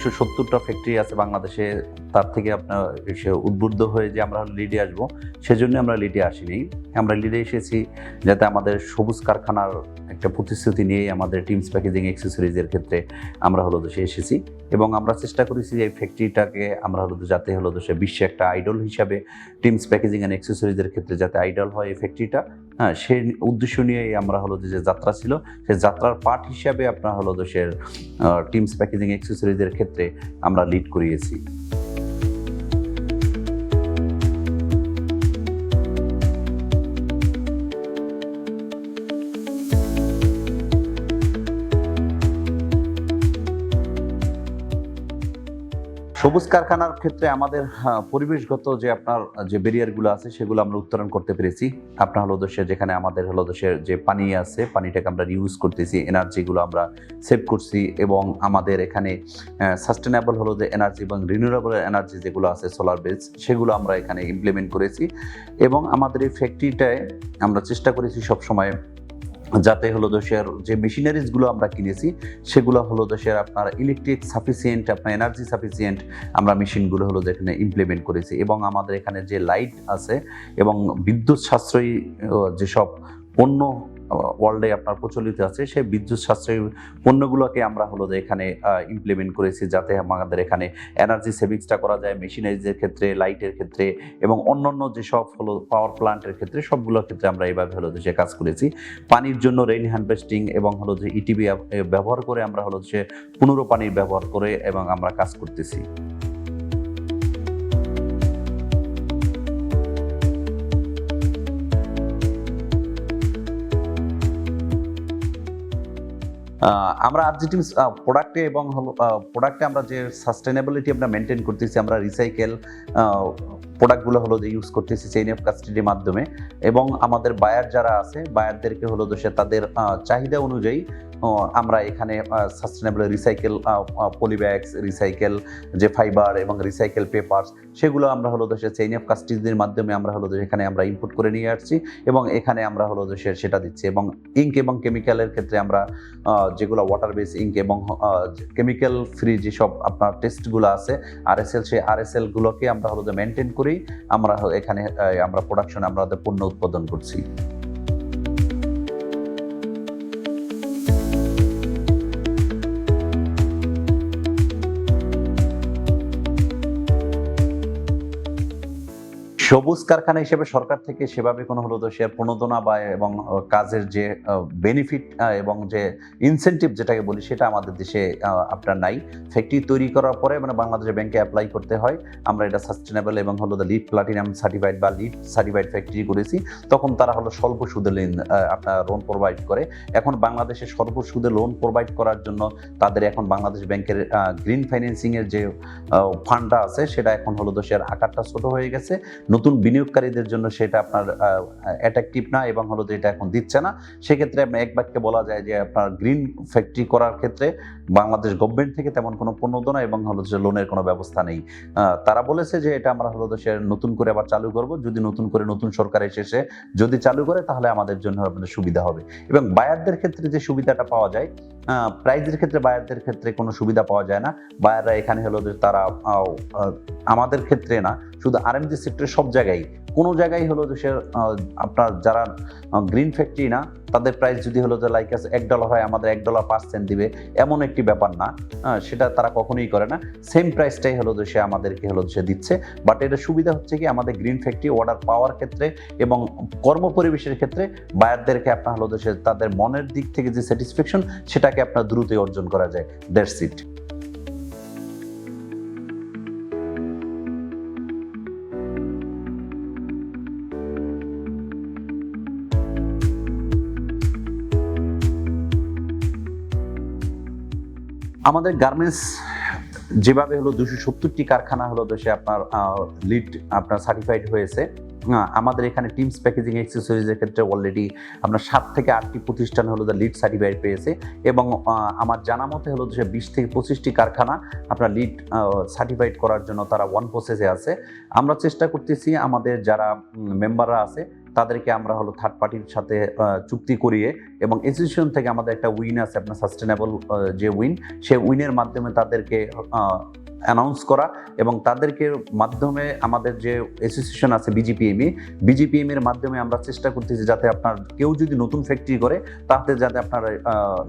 270টা factory আছে বাংলাদেশে, তার থেকে আপনার সে উদ্বুদ্ধ হয়ে যে আমরা লিডে আসবো, সেজন্য আমরা লিডে আসিনি। আমরা লিডে এসেছি যাতে আমাদের সবুজ কারখানার একটা প্রতিশ্রুতি নিয়ে আমাদের টিমস প্যাকেজিং অ্যাক্সেসরিজের ক্ষেত্রে আমরা দেশে এসেছি, এবং আমরা চেষ্টা করেছি যে এই ফ্যাক্টরিটাকে আমরা যাতে দেশে বিশ্বে একটা আইডল হিসাবে টিমস প্যাকেজিং অ্যান্ড অ্যাক্সেসরিজের ক্ষেত্রে যাতে আইডল হয় এই ফ্যাক্টরিটা। হ্যাঁ, সেই উদ্দেশ্য নিয়েই আমরা যে যাত্রা ছিল, সেই যাত্রার পার্ট হিসাবে আপনার দেশের টিমস প্যাকেজিং অ্যাক্সেসরিজের ক্ষেত্রে আমরা লিড করিয়েছি। সবুজ কারখানার ক্ষেত্রে আমাদের পরিবেশগত যে আপনার যে ব্যারিয়ারগুলো আছে সেগুলো আমরা উত্তরণ করতে পেরেছি। আপনার দেশে যেখানে আমাদের দেশের যে পানি আছে, পানিটাকে আমরা রিউজ করতেছি, এনার্জিগুলো আমরা সেভ করছি, এবং আমাদের এখানে সাস্টেনেবল যে এনার্জি এবং রিনিউয়েবল এনার্জি যেগুলো আছে সোলার বেস, সেগুলো আমরা এখানে ইমপ্লিমেন্ট করেছি। এবং আমাদের এই ফ্যাক্টরিটায় আমরা চেষ্টা করেছি সবসময় যাতে দেশের যে মেশিনারিজগুলো আমরা কিনেছি সেগুলো দেশের আপনার ইলেকট্রিক সাফিসিয়েন্ট, আপনার এনার্জি সাফিসিয়েন্ট আমরা মেশিনগুলো যেখানে ইমপ্লিমেন্ট করেছি। এবং আমাদের এখানে যে লাইট আছে এবং বিদ্যুৎ সাশ্রয়ী যেসব পণ্য ওয়ার্ল্ডে আপনার প্রচলিত আছে, সেই বিদ্যুৎ সাশ্রয়ী পণ্যগুলোকে আমরা এখানে ইমপ্লিমেন্ট করেছি, যাতে আমাদের এখানে এনার্জি সেভিংসটা করা যায় মেশিনারিজের ক্ষেত্রে, লাইটের ক্ষেত্রে, এবং অন্যান্য যেসব পাওয়ার প্লান্টের ক্ষেত্রে, সবগুলোর ক্ষেত্রে আমরা এইভাবে যে কাজ করেছি। পানির জন্য রেইন হারভেস্টিং এবং যে ইটিবি ব্যবহার করে আমরা যে পুনরু পানির ব্যবহার করে এবং আমরা কাজ করতেছি। আমরা আরজিটিমস প্রোডাক্টে এবং প্রোডাক্টে আমরা যে সাস্টেনেবিলিটি আমরা মেনটেন করতেছি, আমরা রিসাইকেল প্রোডাক্টগুলো যে ইউজ করতেছি চেইন অফ কাস্টডির মাধ্যমে, এবং আমাদের বায়ার যারা আছে বায়ারদেরকে দেশে তাদের চাহিদা অনুযায়ী আমরা এখানে সাস্টেনেবল রিসাইকেল পলিব্যাগস, রিসাইকেল যে ফাইবার এবং রিসাইকেল পেপারস, সেগুলো আমরা দেশে চেইন অফ কাস্টডির মাধ্যমে আমরা এখানে আমরা ইনপুট করে নিয়ে আসছি, এবং এখানে আমরা দেশে সেটা দিচ্ছি। এবং ইঙ্ক এবং কেমিক্যালের ক্ষেত্রে আমরা যেগুলো ওয়াটার বেস ইঙ্ক এবং কেমিক্যাল ফ্রি যেসব আপনার টেস্টগুলো আছে আরএসএল, সেই আরএসএলগুলোকে আমরা মেনটেন করি আমরা এখানে আমরা প্রোডাকশন আমাদের পণ্য উৎপাদন করছি। সবুজ কারখানা হিসেবে সরকার থেকে সেভাবে কোনো দেশের প্রণোদনা বা এবং কাজের যে বেনিফিট এবং যে ইনসেন্টিভ যেটাকে বলি, সেটা আমাদের দেশে আপনার নাই। ফ্যাক্টরি তৈরি করার পরে বাংলাদেশের ব্যাংকে অ্যাপ্লাই করতে হয়। আমরা এটা সাস্টেনেবল এবং লিড প্লাটিনাম সার্টিফাইড বা লিড সার্টিফাইড ফ্যাক্টরি করেছি। তখন তারা স্বল্প সুদে আপনার লোন প্রোভাইড করে। এখন বাংলাদেশে স্বল্প সুদে লোন প্রোভাইড করার জন্য তাদের এখন বাংলাদেশ ব্যাংকের গ্রিন ফাইন্যান্সিংয়ের যে ফান্ডটা আছে, সেটা এখন দেশের আকারটা ছোট হয়ে গেছে। নতুন বিনিয়োগকারীদের জন্য সেটা আপনার অ্যাট্রাকটিভ না, এবং এটা এখন দিচ্ছে না। সেক্ষেত্রে এক বাক্যে বলা যায় যে আপনার গ্রিন ফ্যাক্টরি করার ক্ষেত্রে বাংলাদেশ গভর্নমেন্ট থেকে তেমন কোনো প্রণোদনা এবং লোনের কোনো ব্যবস্থা নেই। তারা বলেছে যে এটা আমরা দেশের নতুন করে আবার চালু করব, যদি নতুন করে নতুন সরকার এসে যদি চালু করে তাহলে আমাদের জন্য আপনাদের সুবিধা হবে। এবং বায়ারদের ক্ষেত্রে যে সুবিধাটা পাওয়া যায়, প্রাইজের ক্ষেত্রে বায়ারদের ক্ষেত্রে কোনো সুবিধা পাওয়া যায় না। বায়াররা এখানে যে তারা আমাদের ক্ষেত্রে না, শুধু আরএমজি সেক্টরের সব জায়গায় কোনো জায়গায় দেশের আপনার যারা গ্রিন ফ্যাক্টরি না, তাদের প্রাইস যদি যে লাইক আছে $1 হয়, আমাদের $1.5 দিবে, এমন একটি ব্যাপার না। সেটা তারা কখনোই করে না। সেম প্রাইসটাই দেশে আমাদেরকে দেশে দিচ্ছে। বাট এটা সুবিধা হচ্ছে কি, আমাদের গ্রিন ফ্যাক্টরি অর্ডার পাওয়ার ক্ষেত্রে এবং কর্মপরিবেশের ক্ষেত্রে বায়ারদেরকে আপনার দেশে তাদের মনের দিক থেকে যে স্যাটিসফ্যাকশন, সেটাকে আপনার দ্রুতই অর্জন করা যায়। That's it. আমাদের গার্মেন্টস যেভাবে 270টি কারখানা দেশে আপনার লিড আপনার সার্টিফাইড হয়েছে, আমাদের এখানে টিমস প্যাকেজিং অ্যাক্সেসরিজের ক্ষেত্রে অলরেডি আপনার 7 থেকে 8টি প্রতিষ্ঠান হলো যে লিড সার্টিফাইড পেয়েছে এবং আমার জানা মতে হলো যে 20 থেকে 25টি কারখানা আপনার লিড সার্টিফাইড করার জন্য তারা ওয়ান প্রসেসে আছে। আমরা চেষ্টা করতেছি আমাদের যারা মেম্বাররা আছে তাদেরকে আমরা হলো থার্ড পার্টির সাথে চুক্তি করিয়ে এবং অ্যাসোসিয়েশন থেকে আমাদের একটা উইন আছে আপনার সাস্টেনেবল যে উইন, সেই উইনের মাধ্যমে তাদেরকে অ্যানাউন্স করা এবং তাদেরকে মাধ্যমে আমাদের যে অ্যাসোসিয়েশন আছে বিজিপিএম এর মাধ্যমে আমরা চেষ্টা করতেছি যাতে আপনার কেউ যদি নতুন ফ্যাক্টরি করে তাতে যাতে আপনার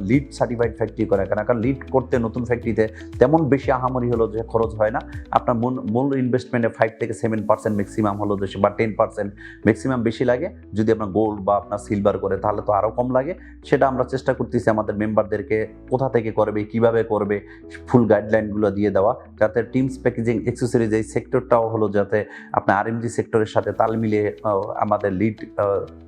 লিড সার্টিফাইড ফ্যাক্টরি করে, কারণ লিড করতে নতুন ফ্যাক্টরিতে তেমন বেশি আহামরি হলো যে খরচ হয় না। আপনার মূল ইনভেস্টমেন্টে 5 থেকে 7% ম্যাক্সিমাম হলো যে বা 10% ম্যাক্সিমাম বেশি লাগে। যদি আপনার গোল্ড বা আপনার সিলভার করে তাহলে তো আরও কম লাগে। সেটা আমরা চেষ্টা করতেছি আমাদের মেম্বারদেরকে কোথা থেকে করবে, কিভাবে করবে, ফুল গাইডলাইনগুলো দিয়ে দেওয়া, যাতে টিমস প্যাকেজিং অ্যাক্সেসরিজ এই সেক্টরটাও হলো যাতে আপনার আরএমজি সেক্টরের সাথে তাল মিলিয়ে আমাদের লিড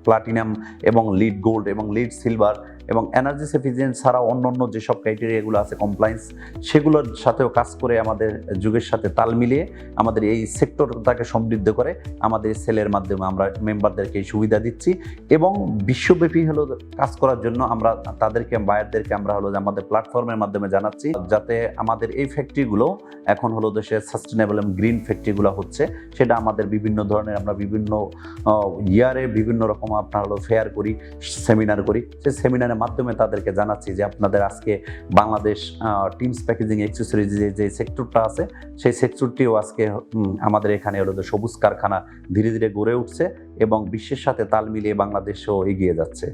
প্লাটিনাম এবং লিড গোল্ড এবং লিড সিলভার এবং এনার্জি এফিসিয়েন্সি ছাড়া অন্য যেসব ক্রাইটেরিয়াগুলো আছে কমপ্লায়েন্স, সেগুলোর সাথেও কাজ করে আমাদের যুগের সাথে তাল মিলিয়ে আমাদের এই সেক্টরটাকে সমৃদ্ধ করে আমাদের সেলের মাধ্যমে আমরা মেম্বারদেরকে এই সুবিধা দিচ্ছি এবং বিশ্বব্যাপী হলো কাজ করার জন্য আমরা তাদেরকে বায়ারদেরকে আমরা হলো আমাদের প্ল্যাটফর্মের মাধ্যমে জানাচ্ছি যাতে আমাদের এই ফ্যাক্টরিগুলো এখন হলো দেশে সাস্টেনেবল এবং গ্রিন ফ্যাক্টরিগুলো হচ্ছে। সেটা আমাদের বিভিন্ন ধরনের আমরা বিভিন্ন ইয়ারে বিভিন্ন রকম আপনার হলো ফেয়ার করি, সেমিনার করি, সেই সেমিনারের মাধ্যমে তাদেরকে জানাচ্ছি যে আপনাদের আজকে বাংলাদেশ টিমস প্যাকেজিং অ্যাক্সেসরিজ যে সেক্টরটা আছে সেই সেক্টরটিও আজকে আমাদের এখানে হলো যে সবুজ কারখানা ধীরে ধীরে গড়ে উঠছে এবং বিশ্বের সাথে তাল মিলিয়ে বাংলাদেশও এগিয়ে যাচ্ছে।